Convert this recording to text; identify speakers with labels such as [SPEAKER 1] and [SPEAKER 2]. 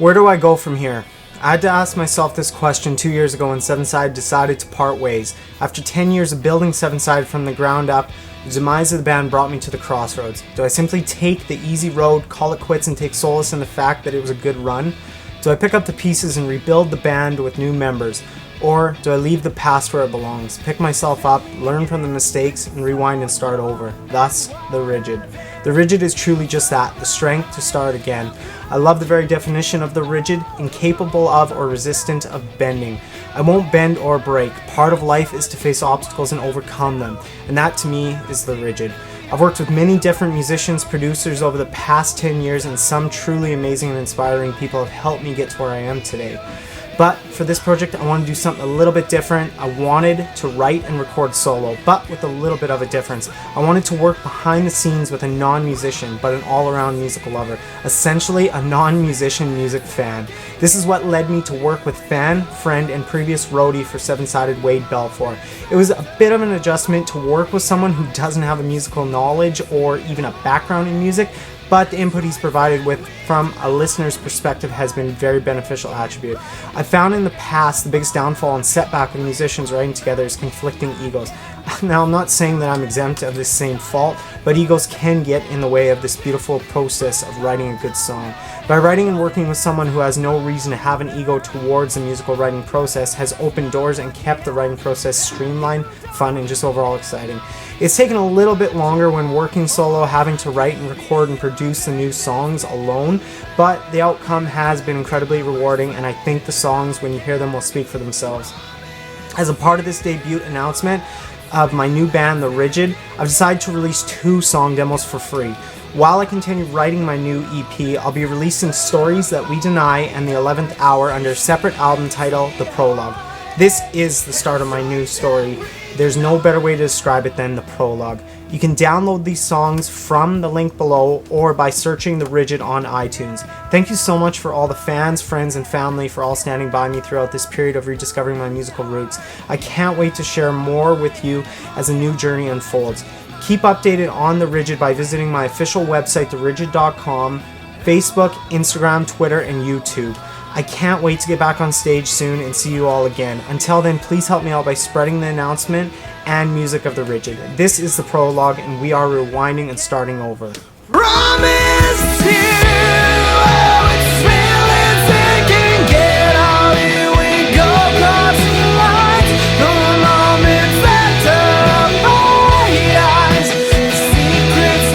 [SPEAKER 1] Where do I go from here? I had to ask myself this question 2 years ago when Se7en Sided decided to part ways. After 10 years of building Se7en Sided from the ground up, the demise of the band brought me to the crossroads. Do I simply take the easy road, call it quits, and take solace in the fact that it was a good run? Do I pick up the pieces and rebuild the band with new members? Or do I leave the past where it belongs, pick myself up, learn from the mistakes, and rewind and start over? Thus, the rigid. The rigid is truly just that, the strength to start again. I love the very definition of the rigid, incapable of or resistant of bending. I won't bend or break. Part of life is to face obstacles and overcome them, and that to me is the rigid. I've worked with many different musicians, producers over the past 10 years, and some truly amazing and inspiring people have helped me get to where I am today. But for this project, I wanted to do something a little bit different. I wanted to write and record solo, but with a little bit of a difference. I wanted to work behind the scenes with a non-musician, but an all-around musical lover. Essentially, a non-musician music fan. This is what led me to work with fan, friend, and previous roadie for Se7en Sided, Wade Belfour. It was a bit of an adjustment to work with someone who doesn't have a musical knowledge or even a background in music, but the input he's provided with from a listener's perspective has been a very beneficial attribute. I've found in the past the biggest downfall and setback of musicians writing together is conflicting egos. Now, I'm not saying that I'm exempt of this same fault, but egos can get in the way of this beautiful process of writing a good song. By writing and working with someone who has no reason to have an ego towards the musical writing process has opened doors and kept the writing process streamlined, fun, and just overall exciting. It's taken a little bit longer when working solo, having to write and record and produce the new songs alone, but the outcome has been incredibly rewarding, and I think the songs, when you hear them, will speak for themselves. As a part of this debut announcement of my new band, The Rigid, I've decided to release 2 song demos for free. While I continue writing my new EP, I'll be releasing Stories That We Deny and The 11th Hour under a separate album title, The Prologue. This is the start of my new story. There's no better way to describe it than the prologue. You can download these songs from the link below or by searching The Rigid on iTunes. Thank you so much for all the fans, friends, and family for all standing by me throughout this period of rediscovering my musical roots. I can't wait to share more with you as a new journey unfolds. Keep updated on The Rigid by visiting my official website, therigid.com, Facebook, Instagram, Twitter, and YouTube. I can't wait to get back on stage soon and see you all again. Until then, please help me out by spreading the announcement and music of The Rigid. This is the prologue, and we are rewinding and starting over.
[SPEAKER 2] Promise here.